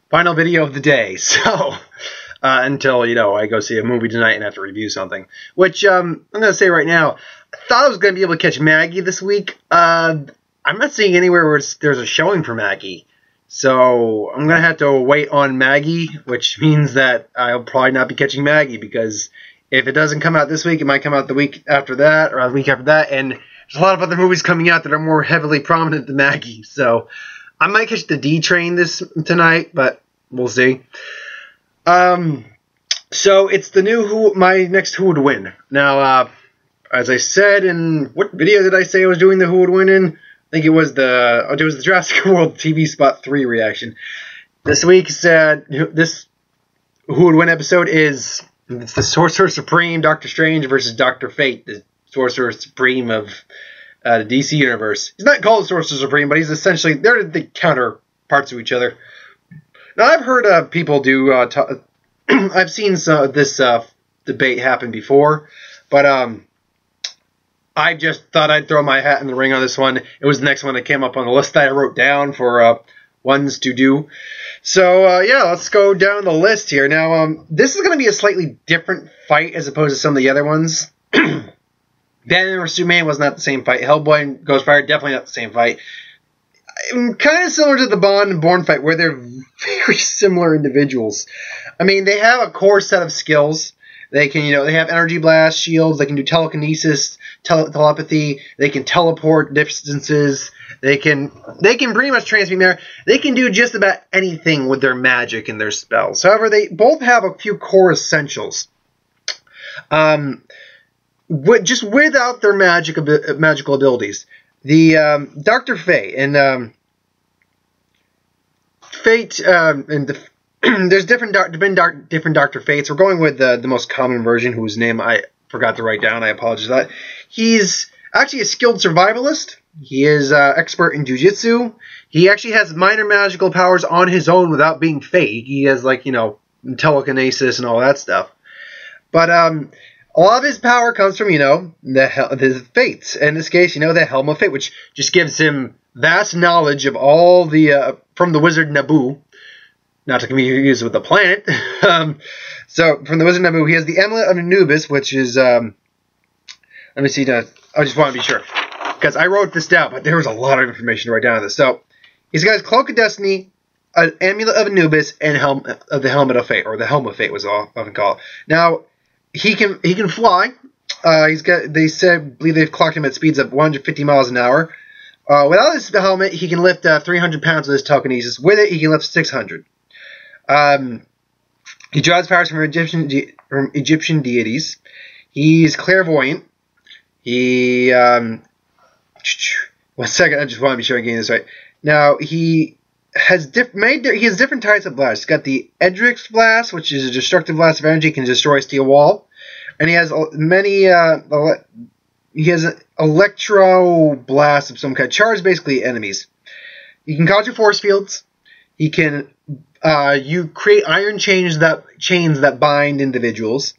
final video of the day. So, until, I go see a movie tonight and have to review something. Which, I'm going to say right now, I thought I was going to be able to catch Maggie this week. I'm not seeing anywhere where there's a showing for Maggie. So, I'm going to have to wait on Maggie, which means that I'll probably not be catching Maggie, because if it doesn't come out this week, it might come out the week after that, or the week after that, and there's a lot of other movies coming out that are more heavily prominent than Maggie. So, I might catch the D train tonight, but we'll see. So it's the new my next Who Would Win. Now, as I said in, what video did I say I was doing the Who Would Win in? I think it was the Jurassic World TV Spot 3 reaction. This week's, this Who Would Win episode is, it's the Sorcerer Supreme, Doctor Strange versus Dr. Fate, the Sorcerer Supreme of the DC Universe. He's not called Sorcerer Supreme, but he's essentially, they're the counterparts of each other. Now, I've heard people do, I've seen this debate happen before, but I just thought I'd throw my hat in the ring on this one. It was the next one that came up on the list that I wrote down for ones to do. So, yeah, let's go down the list here. Now, this is going to be a slightly different fight as opposed to some of the other ones. Batman vs. Superman was not the same fight. Hellboy and Ghostfire, definitely not the same fight. Kind of similar to the Bond and Bourne fight, where they're very similar individuals. I mean, they have a core set of skills. They can, they have energy blast shields. They can do telekinesis, telepathy. They can teleport distances. They can pretty much transmute matter. They can do just about anything with their magic and their spells. However, they both have a few core essentials. Just without their magical abilities. The Dr. Fate and Fate and there's different Dr. Fates. We're going with the most common version, whose name I forgot to write down. I apologize for that. He's actually a skilled survivalist. He is expert in jiu-jitsu. He actually has minor magical powers on his own without being Fate. He has, telekinesis and all that stuff. But a lot of his power comes from, the Fates. In this case, the Helm of Fate, which just gives him vast knowledge of all the, from the wizard Naboo. Not to be confused with the planet. So, from the wizard Naboo, he has the Amulet of Anubis, which is, let me see, I just want to be sure. Because I wrote this down, but there was a lot of information to write down on this. So, he's got his Cloak of Destiny, an Amulet of Anubis, and the Helmet of Fate, or the Helm of Fate was often called. Now, he can fly. Believe they've clocked him at speeds of 150 miles an hour. Without his helmet, he can lift 300 pounds with his telekinesis. With it, he can lift 600. He draws powers from Egyptian deities. He's clairvoyant. He, one second, I just want to be sure I'm getting this right. Now, he has different types of blasts. He's got the Edric's blast, which is a destructive blast of energy, can destroy a steel wall. And he has many, he has an electro blast of some kind. Charge basically enemies. He can conjure force fields. He can, you create iron chains that bind individuals.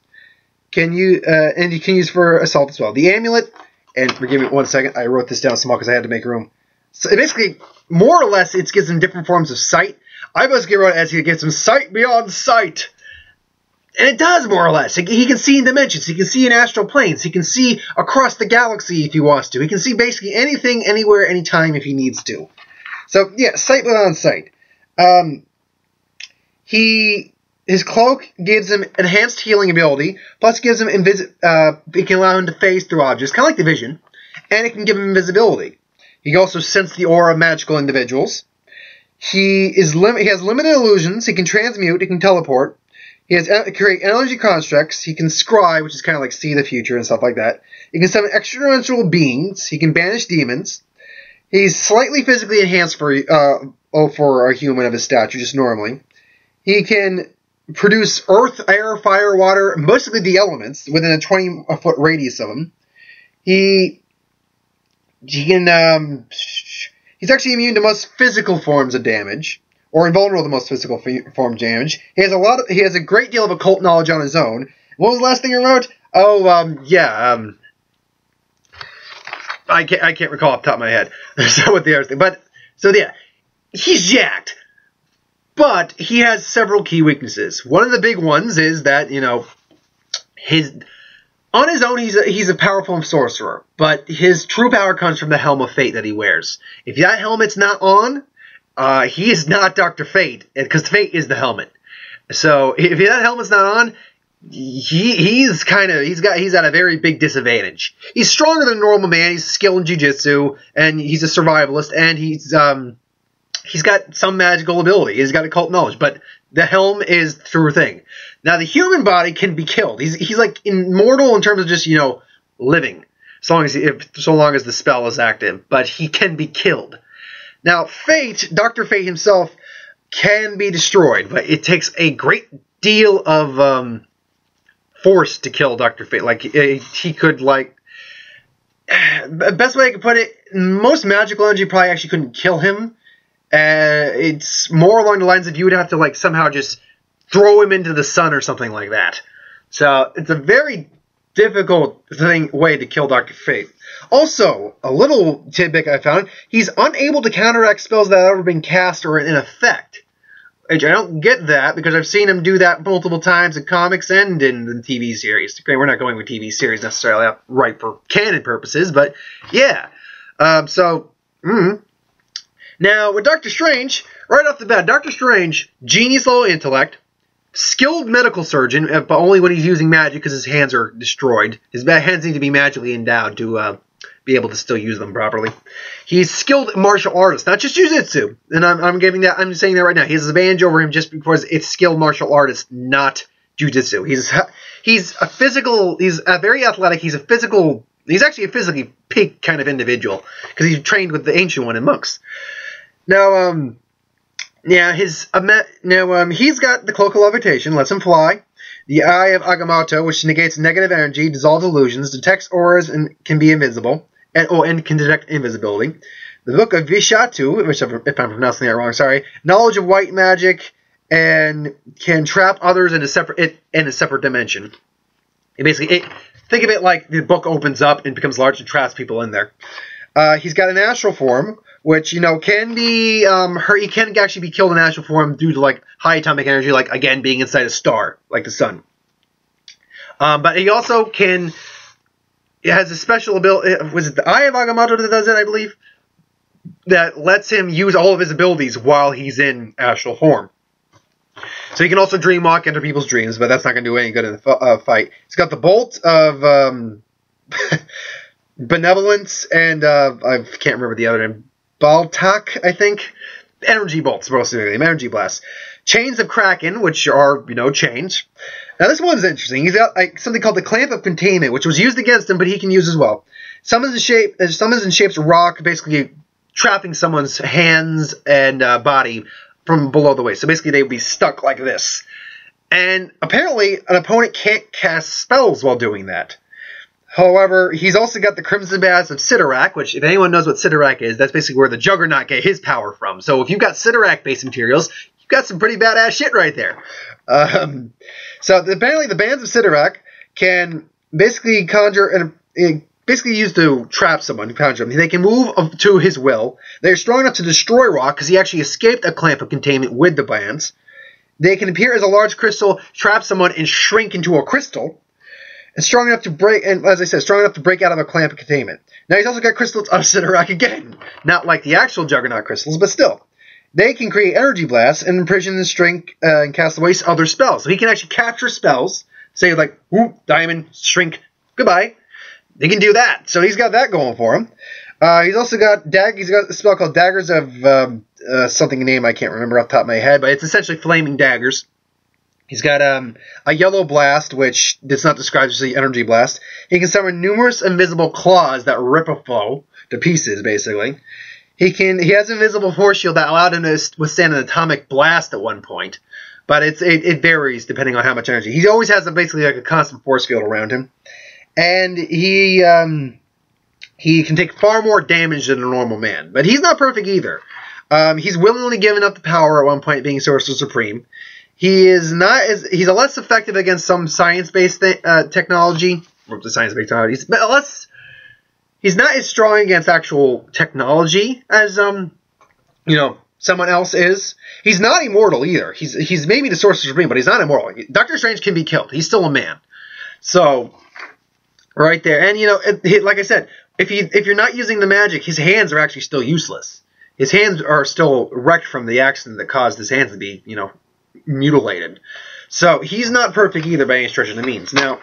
And you can use for assault as well. The amulet, and forgive me 1 second, I wrote this down small because I had to make room. So basically, more or less, it gives him different forms of sight. I basically wrote it as he gets him sight beyond sight. And it does, more or less. He can see in dimensions. He can see in astral planes. He can see across the galaxy if he wants to. He can see basically anything, anywhere, anytime if he needs to. So, yeah, sight beyond sight. His cloak gives him enhanced healing ability, plus gives him it can allow him to phase through objects, kind of like the Vision, and it can give him invisibility. He can also sense the aura of magical individuals. He has limited illusions. He can transmute. He can teleport. He has create energy constructs. He can scry, which is kind of like see the future and stuff like that. He can summon extraterrestrial beings. He can banish demons. He's slightly physically enhanced for a human of his stature, just normally. He can produce earth, air, fire, water, basically the elements, within a 20-foot radius of him. He's actually immune to most physical forms of damage, or invulnerable to most physical form of damage. He has a great deal of occult knowledge on his own. What was the last thing you wrote? I can't recall off the top of my head. So with the other thing, but so yeah, he's jacked. But But he has several key weaknesses. One of the big ones is that, you know, on his own, he's a powerful sorcerer, but his true power comes from the Helm of Fate that he wears. If that helmet's not on, he is not Dr. Fate, because Fate is the helmet. So if that helmet's not on, he's at a very big disadvantage. He's stronger than a normal man. He's skilled in jiu-jitsu, and he's a survivalist, and he's got some magical ability. He's got occult knowledge, but the helm is the true thing. Now, the human body can be killed. He's like immortal in terms of just, you know, living, so long as the spell is active. But he can be killed. Now, Fate, Dr. Fate himself, can be destroyed, but it takes a great deal of force to kill Dr. Fate. Like, he could, like, the best way I could put it, most magical energy probably actually couldn't kill him. It's more along the lines of you would have to, like, somehow just throw him into the sun or something like that. So it's a very difficult way to kill Dr. Fate. Also, a little tidbit I found, he's unable to counteract spells that have ever been cast or in effect. I don't get that, because I've seen him do that multiple times in comics and in the TV series. Okay, we're not going with TV series necessarily, right, for canon purposes, but yeah. Now, with Doctor Strange, right off the bat, Doctor Strange, genius level intellect, skilled medical surgeon, but only when he's using magic because his hands are destroyed. His hands need to be magically endowed to be able to still use them properly. He's skilled martial artist, not just jiu-jitsu. And I'm saying that right now. He has an advantage over him just because it's skilled martial artist, not jiu-jitsu. He's very athletic. He's actually a physically peak kind of individual because he's trained with the Ancient One and monks. Now, he's got the Cloak of Levitation, lets him fly. The Eye of Agamotto, which negates negative energy, dissolves illusions, detects auras, and can be invisible, and can detect invisibility. The Book of Vishatu, which, if I'm pronouncing that wrong, sorry, knowledge of white magic, and can trap others in a separate dimension. Think of it like the book opens up and becomes large and traps people in there. He's got an astral form, which, you know, can be he can actually be killed in astral form due to, like, high atomic energy, like, again, being inside a star, like the sun. But he also has a special ability. Was it the Eye of Agamotto that does it, I believe? That lets him use all of his abilities while he's in astral form. So he can also dream walk into people's dreams, but that's not going to do any good in the fight. He's got the Bolt of Benevolence, and I can't remember the other name. Baltak, I think. Energy bolts, mostly. Energy blasts. Chains of Kraken, which are, you know, chains. Now, this one's interesting. He's got something called the Clamp of Containment, which was used against him, but he can use as well. Summons in shapes of rock, basically trapping someone's hands and body from below the waist. So basically, they would be stuck like this. And apparently, an opponent can't cast spells while doing that. However, he's also got the Crimson Baths of Sidorak, which, if anyone knows what Sidorak is, that's basically where the Juggernaut get his power from. So if you've got Sidorak-based materials, you've got some pretty badass shit right there. So apparently the Bands of Sidorak can basically basically used to trap someone, conjure them. They can move to his will. They're strong enough to destroy rock, because he actually escaped a clamp of containment with the bands. They can appear as a large crystal, trap someone, and shrink into a crystal. And strong enough to break, and as I said, strong enough to break out of a clamp of containment. Now he's also got crystals of Sidorak again. Not like the actual Juggernaut crystals, but still. They can create energy blasts and imprison and shrink and cast away other spells. So he can actually capture spells, say like, whoop, diamond, shrink, goodbye. He can do that. So he's got that going for him. He's also got he's got a spell called Daggers of something name I can't remember off the top of my head, but it's essentially flaming daggers. He's got a yellow blast, which does not describe as the energy blast. He can summon numerous invisible claws that rip a foe to pieces, basically. He has an invisible force shield that allowed him to withstand an atomic blast at one point, but it varies depending on how much energy. He always has basically like a constant force field around him, and he can take far more damage than a normal man. But he's not perfect either. He's willingly given up the power at one point, being Sorcerer Supreme. He's a less effective against some science-based technology. Or the science-based technology. But he's not as strong against actual technology as someone else is. He's not immortal either. He's maybe the Sorcerer Supreme, but he's not immortal. Doctor Strange can be killed. He's still a man. So, right there. And, you know, like I said, if you're not using the magic, his hands are actually still useless. His hands are still wrecked from the accident that caused his hands to be, you know, mutilated. So, he's not perfect either by any stretch of the means. Now,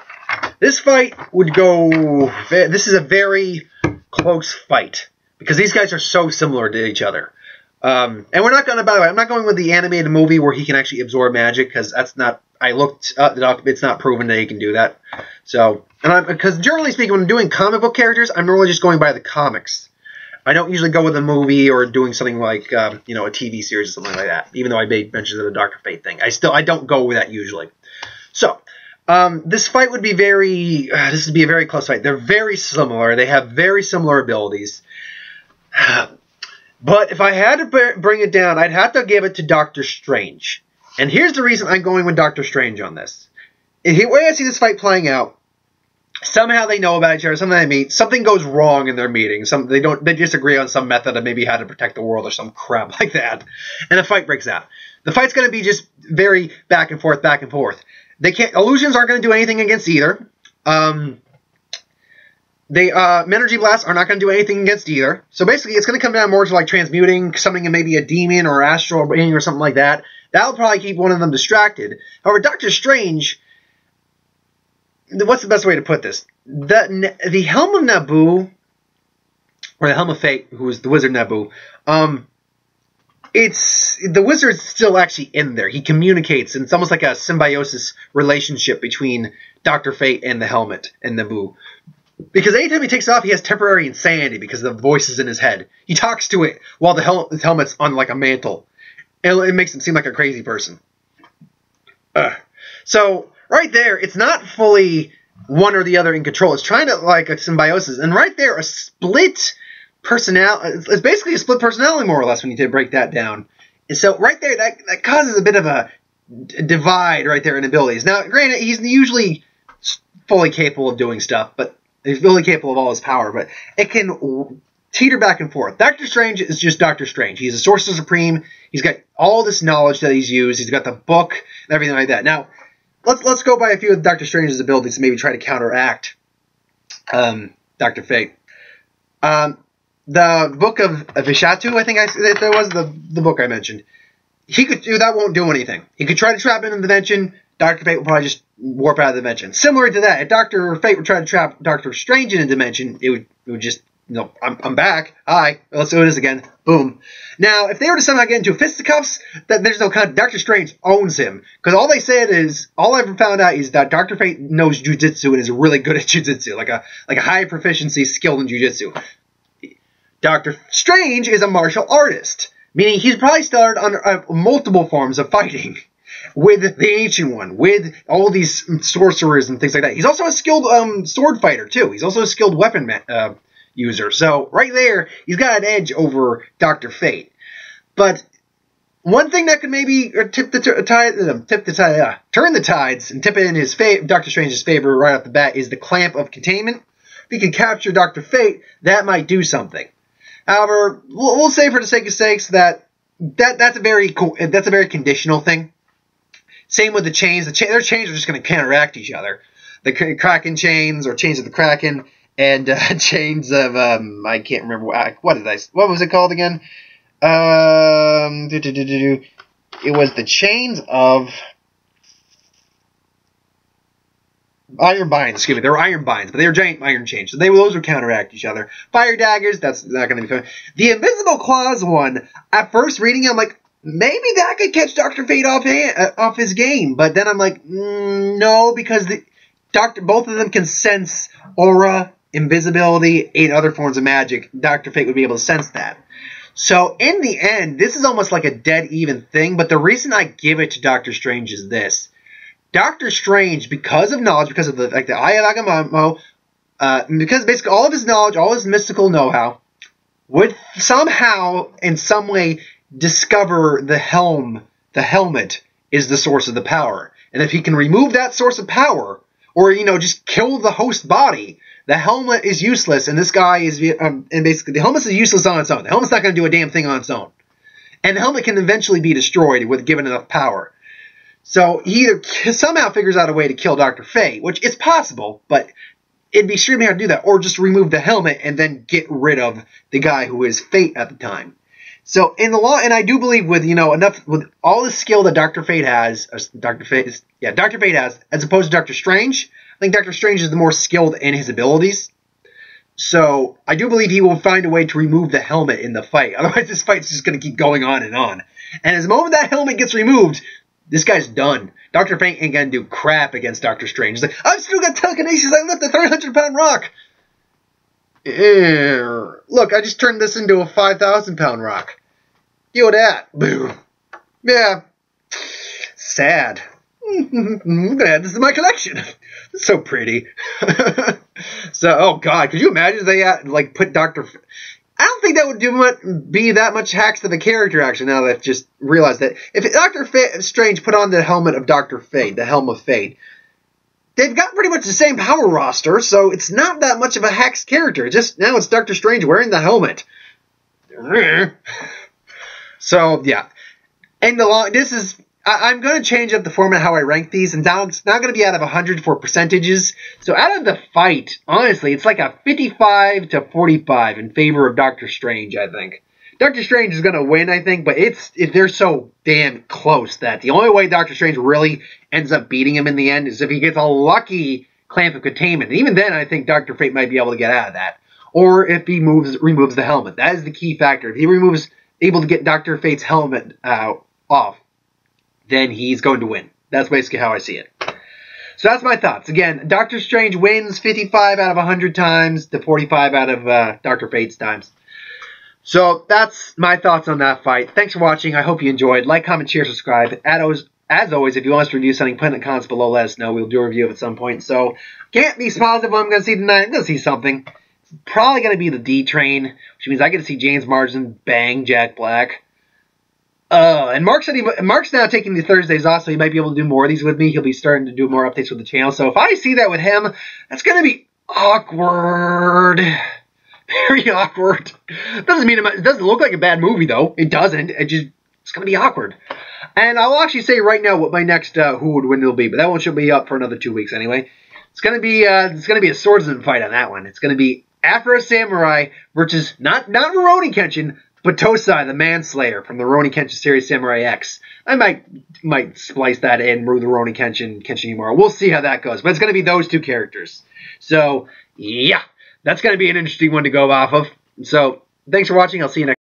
this fight would go... This is a very close fight, because these guys are so similar to each other. And we're not going to, by the way, I'm not going with the animated movie where he can actually absorb magic, because that's not... I looked it up. It's not proven that he can do that. So, because generally speaking, when I'm doing comic book characters, I'm normally just going by the comics. I don't usually go with a movie or doing something like, you know, a TV series or something like that. Even though I made mentions of the Dr. Fate thing, I don't go with that usually. So, this fight would be this would be a very close fight. They're very similar. They have very similar abilities. But if I had to bring it down, I'd have to give it to Doctor Strange. And here's the reason I'm going with Doctor Strange on this. The way I see this fight playing out, somehow they know about each other, something they meet, something goes wrong in their meeting, they disagree on some method of maybe how to protect the world or some crap like that, and the fight breaks out. The fight's going to be just very back and forth, back and forth. Illusions aren't going to do anything against either. Energy blasts are not going to do anything against either. So basically, it's going to come down more to like transmuting, summoning maybe a demon or astral being or something like that. That'll probably keep one of them distracted. However, Doctor Strange, what's the best way to put this? The Helm of Naboo, or the Helm of Fate, who is the Wizard Naboo, the wizard's still actually in there. He communicates, and it's almost like a symbiosis relationship between Dr. Fate and the helmet and Naboo. Because anytime he takes it off, he has temporary insanity because the voice is in his head. He talks to it while the helmet's on like a mantle. And it makes him seem like a crazy person. So, right there, it's not fully one or the other in control. It's trying to, like, a symbiosis. And right there, a split personality. It's basically a split personality, more or less, when you did break that down. And so, right there, that causes a bit of a divide right there in abilities. Now, granted, he's usually fully capable of doing stuff, but he's fully capable of all his power, but it can teeter back and forth. Doctor Strange is just Doctor Strange. He's a Sorcerer Supreme. He's got all this knowledge that he's used. He's got the book and everything like that. Now, let's go by a few of Doctor Strange's abilities and maybe try to counteract Dr. Fate. The Book of Vishatu, I think that was the book I mentioned. He could do that, won't do anything. He could try to trap him in the dimension. Dr. Fate will probably just warp out of the dimension. Similar to that, if Dr. Fate would try to trap Doctor Strange in a dimension, it would just, you know, I'm back. Hi, let's do this again. Boom. Now, if they were to somehow get into fisticuffs, there's no kind. Dr. Strange owns him. Because all they said is, all I ever found out is that Dr. Fate knows jujitsu and is really good at jujitsu. Like a high proficiency skilled in jujitsu. Dr. Strange is a martial artist. Meaning he's probably started on multiple forms of fighting. With the Ancient One, with all these sorcerers and things like that. He's also a skilled sword fighter, too. He's also a skilled weapon user. So, right there, he's got an edge over Dr. Fate. But one thing that could maybe turn the tides and tip it in Dr. Strange's favor right off the bat is the Clamp of Containment. If he can capture Dr. Fate, that might do something. However, we'll say for the sake of sakes that that's a very conditional thing. Same with the chains. Their chains are just going to counteract each other. The Kraken chains, or chains of the Kraken, and chains of I can't remember what was it called again? It was the chains of iron binds. Excuse me, they were iron binds, but they were giant iron chains. So those would counteract each other. Fire daggers. That's not going to be fun. The invisible claws one. At first reading it, I'm like, maybe that could catch Dr. Fate off his game. But then I'm like, no, because both of them can sense aura, invisibility, and other forms of magic. Dr. Fate would be able to sense that. So in the end, this is almost like a dead even thing. But the reason I give it to Doctor Strange is this. Doctor Strange, because of knowledge, because of the Eye of Agamotto, because basically all of his knowledge, all his mystical know-how, would somehow, in some way, discover the helmet is the source of the power. And if he can remove that source of power, or, just kill the host body, the helmet is useless, and this guy is, and basically the helmet is useless on its own. The helmet's not going to do a damn thing on its own. and the helmet can eventually be destroyed with given enough power. So he either somehow figures out a way to kill Dr. Fate, which is possible, but it'd be extremely hard to do that, or just remove the helmet and then get rid of the guy who is Fate at the time. So in the law, and I do believe with with all the skill that Dr. Fate has, Dr. Fate has, as opposed to Doctor Strange, I think Doctor Strange is the more skilled in his abilities. So I do believe he will find a way to remove the helmet in the fight. Otherwise, this fight's just going to keep going on. And as the moment that helmet gets removed, this guy's done. Dr. Fate ain't going to do crap against Doctor Strange. He's like, I've still got telekinesis. I lift a 300-pound rock. Look, I just turned this into a 5,000-pound rock. Deal with that. Boo. Yeah. Sad. I'm going to add this to my collection. It's so pretty. So, oh God, could you imagine if they like put Dr. I don't think that would be that much hacks to the character, actually, now that I've just realized that. If Dr. Strange put on the helmet of Dr. Fate, the Helm of Fate, they've got pretty much the same power roster, so it's not that much of a hacks character. Now it's Dr. Strange wearing the helmet. So, yeah. And I'm going to change up the format how I rank these, and now it's not going to be out of 100 for percentages. So out of the fight, honestly, it's like a 55 to 45 in favor of Doctor Strange, I think. Doctor Strange is going to win, I think, but they're so damn close that the only way Doctor Strange really ends up beating him in the end is if he gets a lucky clamp of containment. And even then, I think Dr. Fate might be able to get out of that. Or if he removes the helmet. That is the key factor. If he able to get Dr. Fate's helmet off, then he's going to win. That's basically how I see it. So that's my thoughts. Again, Doctor Strange wins 55 out of 100 times to 45 out of Dr. Fate's times. So that's my thoughts on that fight. Thanks for watching. I hope you enjoyed. Like, comment, share, subscribe. As always, if you want us to review something, put in the comments below. Let us know. We'll do a review of it at some point. So can't be positive what I'm going to see tonight. I'm going to see something. It's probably going to be the D Train, which means I get to see James Marsden bang Jack Black. And Mark said Mark's now taking the Thursdays off, so he might be able to do more of these with me. He'll be starting to do more updates with the channel. So if I see that with him, that's going to be awkward. Very awkward. Doesn't mean it doesn't look like a bad movie, though. It doesn't. It's going to be awkward. And I'll actually say right now what my next Who Would Win will be, but that one should be up for another 2 weeks anyway. It's going to be a swordsman fight on that one. It's going to be Afro Samurai versus not Rurouni Kenshin, but Tosai, the Manslayer from the Rurouni Kenshin series Samurai X. I might splice that in with the Rurouni Kenshin Yumura. We'll see how that goes. But it's going to be those two characters. So, yeah. That's going to be an interesting one to go off of. So, thanks for watching. I'll see you next time.